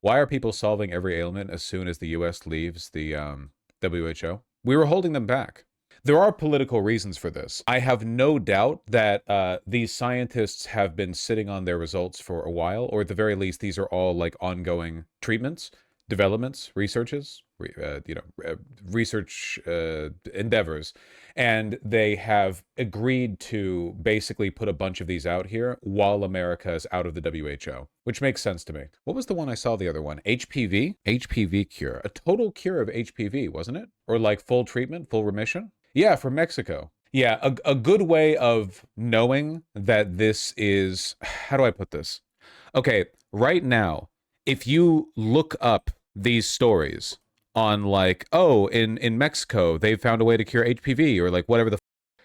Why are people solving every ailment as soon as the US leaves the WHO? We were holding them back. There are political reasons for this. I have no doubt that these scientists have been sitting on their results for a while, or at the very least, these are all like ongoing treatments, developments, researches, research endeavors, and they have agreed to basically put a bunch of these out here while America is out of the WHO, which makes sense to me. What was the one I saw, the other one? HPV? HPV cure. A total cure of HPV, wasn't it? Or like full treatment, full remission? Yeah, from Mexico. Yeah, a good way of knowing that this is, how do I put this? Okay, right now, if you look up these stories on like, oh, in Mexico, they found a way to cure HPV or like whatever the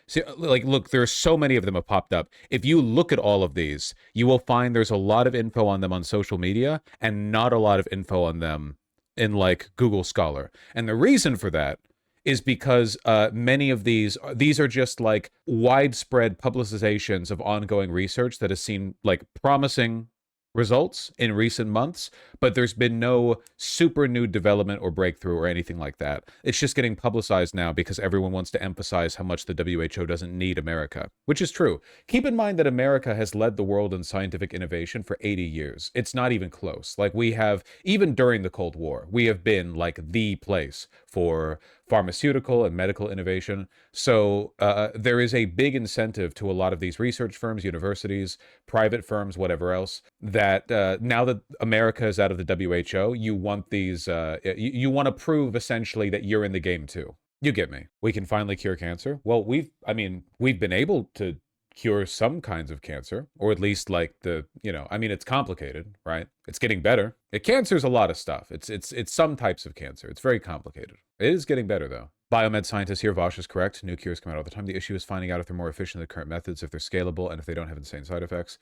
see, like, look, there's so many of them have popped up. If you look at all of these, you will find there's a lot of info on them on social media and not a lot of info on them in like Google Scholar. And the reason for that is because many of these are just like widespread publicizations of ongoing research that has seen like promising results in recent months, but there's been no super new development or breakthrough or anything like that. It's just getting publicized now because everyone wants to emphasize how much the WHO doesn't need America, which is true. Keep in mind that America has led the world in scientific innovation for 80 years. It's not even close. Like we have, even during the Cold War, we have been like the place for pharmaceutical and medical innovation. So there is a big incentive to a lot of these research firms, universities, private firms, whatever else, that now that America is out of the WHO, you want these, you want to prove essentially that you're in the game too. You get me. We can finally cure cancer. Well, we've been able to cure some kinds of cancer, or at least like it's complicated, right? It's getting better. Cancer's a lot of stuff. It's some types of cancer. It's very complicated. It is getting better though. Biomed scientist here, Vosh is correct. New cures come out all the time. The issue is finding out if they're more efficient than the current methods, if they're scalable, and if they don't have insane side effects.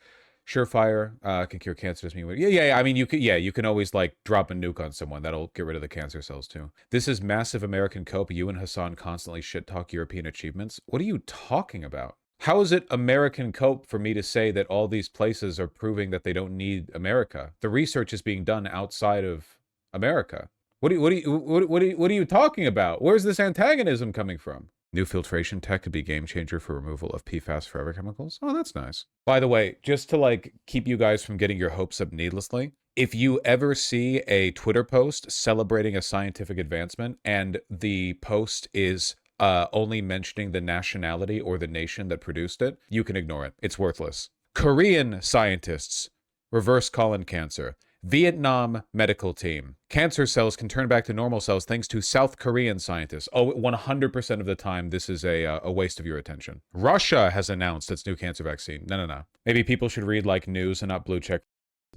Surefire can cure cancer. Doesn't mean yeah. I mean, you can always like drop a nuke on someone. That'll get rid of the cancer cells too. This is massive American cope. You and Hassan constantly shit talk European achievements. What are you talking about? How is it American cope for me to say that all these places are proving that they don't need America? The research is being done outside of America. What are you talking about? Where's this antagonism coming from? New filtration tech could be game changer for removal of PFAS forever chemicals. Oh, that's nice. By the way, just to like keep you guys from getting your hopes up needlessly, if you ever see a Twitter post celebrating a scientific advancement and the post is only mentioning the nationality or the nation that produced it, you can ignore it. It's worthless. Korean scientists reverse colon cancer. Vietnam medical team. Cancer cells can turn back to normal cells thanks to South Korean scientists. Oh, 100% of the time, this is a waste of your attention. Russia has announced its new cancer vaccine. No. Maybe people should read like news and not blue check.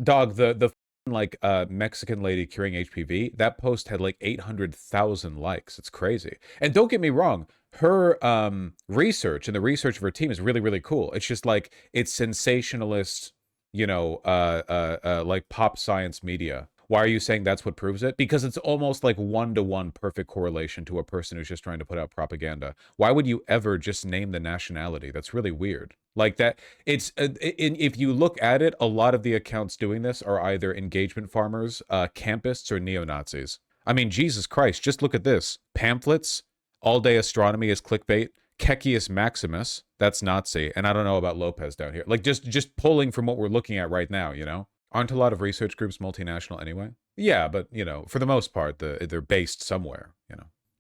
Dog, the like Mexican lady curing HPV, that post had like 800,000 likes. It's crazy. And don't get me wrong, her research and the research of her team is really, really cool. It's just like, it's sensationalist, like pop science media. Why are you saying that's what proves it? Because it's almost like one-to-one perfect correlation to a person who's just trying to put out propaganda. Why would you ever just name the nationality? That's really weird. Like that, it's if you look at it, a lot of the accounts doing this are either engagement farmers, campists, or neo-Nazis. I mean, Jesus Christ, just look at this. Pamphlets, all-day astronomy is clickbait, Kecius Maximus, that's Nazi, and I don't know about Lopez down here. Like, just pulling from what we're looking at right now, you know? Aren't a lot of research groups multinational anyway? Yeah, but, for the most part, they're based somewhere,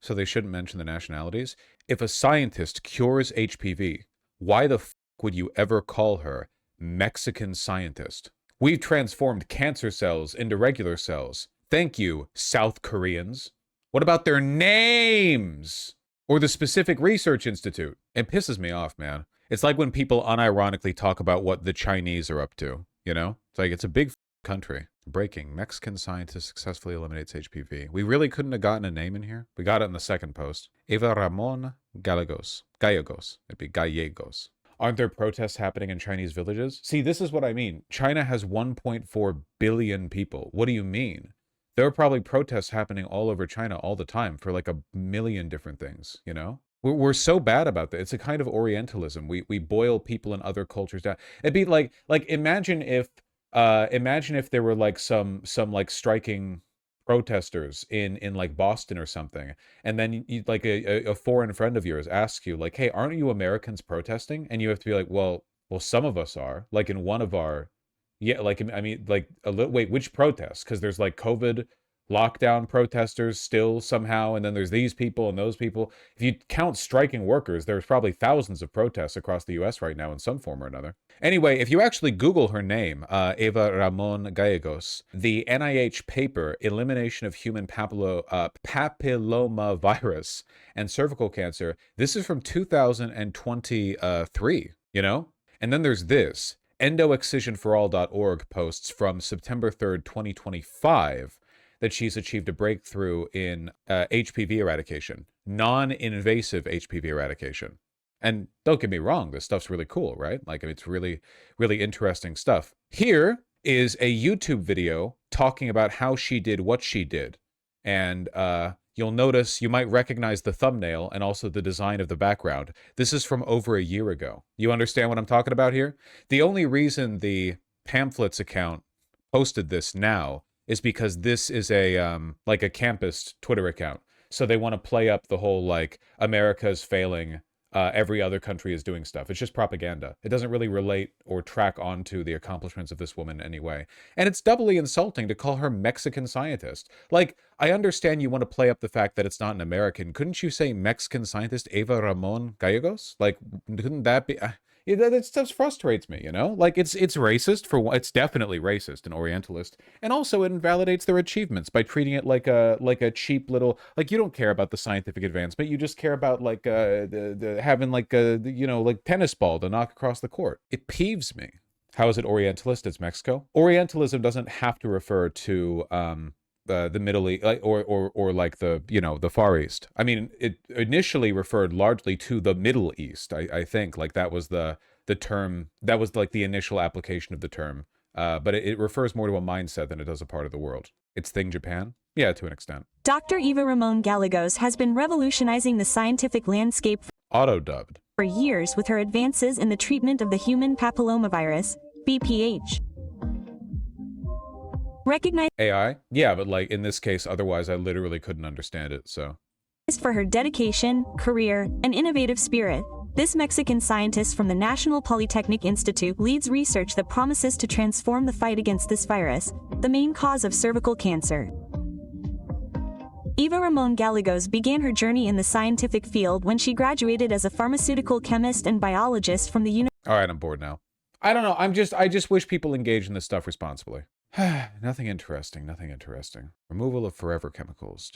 So they shouldn't mention the nationalities. If a scientist cures HPV, why the f*** would you ever call her Mexican scientist? We've transformed cancer cells into regular cells. Thank you, South Koreans. What about their names? Or the specific research institute? It pisses me off, man. It's like when people unironically talk about what the Chinese are up to, It's like, it's a big country. Breaking. Mexican scientist successfully eliminates HPV. We really couldn't have gotten a name in here. We got it in the second post. Eva Ramon Gallegos. Gallegos. It'd be Gallegos. Aren't there protests happening in Chinese villages? See, this is what I mean. China has 1.4 billion people. What do you mean? There are probably protests happening all over China all the time for like a million different things, We're so bad about that. It's a kind of orientalism. We boil people in other cultures down. It'd be like imagine if Imagine if there were like some like striking protesters in like Boston or something, and then you, like a foreign friend of yours asks you like, "Hey, aren't you Americans protesting?" And you have to be like, "Well, some of us are." Like in one of our, yeah, like I mean, like a little. Wait, which protests? Because there's like COVID lockdown protesters still somehow, and then there's these people and those people. If you count striking workers, there's probably thousands of protests across the U.S. right now in some form or another. Anyway, if you actually Google her name, Eva Ramon Gallegos, the NIH paper, Elimination of Human Papillomavirus and Cervical Cancer, this is from 2023, you know? And then there's this, endoexcisionforall.org posts from September 3rd, 2025, that she's achieved a breakthrough in HPV eradication, non-invasive HPV eradication. And don't get me wrong, this stuff's really cool, right? Like, it's really, really interesting stuff. Here is a YouTube video talking about how she did what she did. And you'll notice, you might recognize the thumbnail and also the design of the background. This is from over a year ago. You understand what I'm talking about here? The only reason the Pamphlets account posted this now is because this is a like a campus Twitter account. So they want to play up the whole like America's failing, every other country is doing stuff. It's just propaganda. It doesn't really relate or track onto the accomplishments of this woman in any way. And it's doubly insulting to call her Mexican scientist. Like, I understand you want to play up the fact that it's not an American. Couldn't you say Mexican scientist Eva Ramon Gallegos? Like, couldn't that be... Yeah, that stuff frustrates me, you know? Like, it's racist for one. It's definitely racist and Orientalist, and also it invalidates their achievements by treating it like a cheap little, like, you don't care about the scientific advancement, you just care about like the having like a, you know, like tennis ball to knock across the court. It peeves me. How is it Orientalist? It's Mexico. Orientalism doesn't have to refer to the Middle East, like, or like the, you know, the Far East. I mean, it initially referred largely to the Middle East. I think like that was the term, that was like the initial application of the term. But it refers more to a mindset than it does a part of the world. It's thing Japan? Yeah, to an extent. Dr. Eva Ramon Gallegos has been revolutionizing the scientific landscape Auto-dubbed. For years with her advances in the treatment of the human papillomavirus, BPH. Recognized AI? Yeah, but like in this case, otherwise I literally couldn't understand it, so. For her dedication, career, and innovative spirit, this Mexican scientist from the National Polytechnic Institute leads research that promises to transform the fight against this virus, the main cause of cervical cancer. Eva Ramon Gallegos began her journey in the scientific field when she graduated as a pharmaceutical chemist and biologist from the University. All right, I'm bored now. I don't know. I just wish people engage in this stuff responsibly. Nothing interesting. Removal of forever chemicals.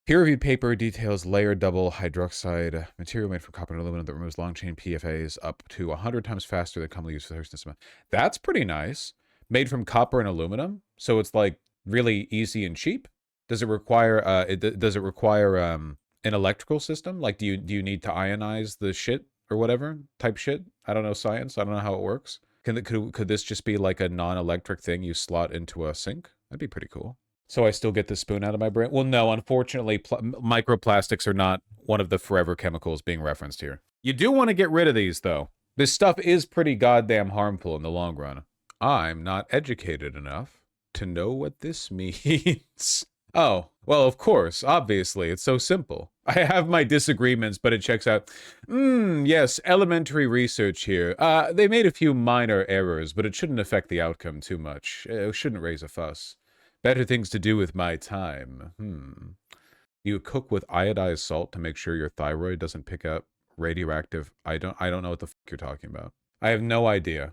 Peer-reviewed paper details layered double hydroxide material made from copper and aluminum that removes long-chain PFAS up to 100 times faster than commonly used filtration system. That's pretty nice. Made from copper and aluminum, so it's like really easy and cheap. Does it require an electrical system? Like, do you need to ionize the shit or whatever type shit? I don't know science. I don't know how it works. Could this just be like a non-electric thing you slot into a sink? That'd be pretty cool. So I still get the spoon out of my brain? Well, no, unfortunately, microplastics are not one of the forever chemicals being referenced here. You do want to get rid of these, though. This stuff is pretty goddamn harmful in the long run. I'm not educated enough to know what this means. Oh, well, of course, obviously, it's so simple. I have my disagreements, but it checks out. Yes, elementary research here. They made a few minor errors, but it shouldn't affect the outcome too much. It shouldn't raise a fuss. Better things to do with my time. You cook with iodized salt to make sure your thyroid doesn't pick up radioactive. I don't know what the fuck you're talking about. I have no idea.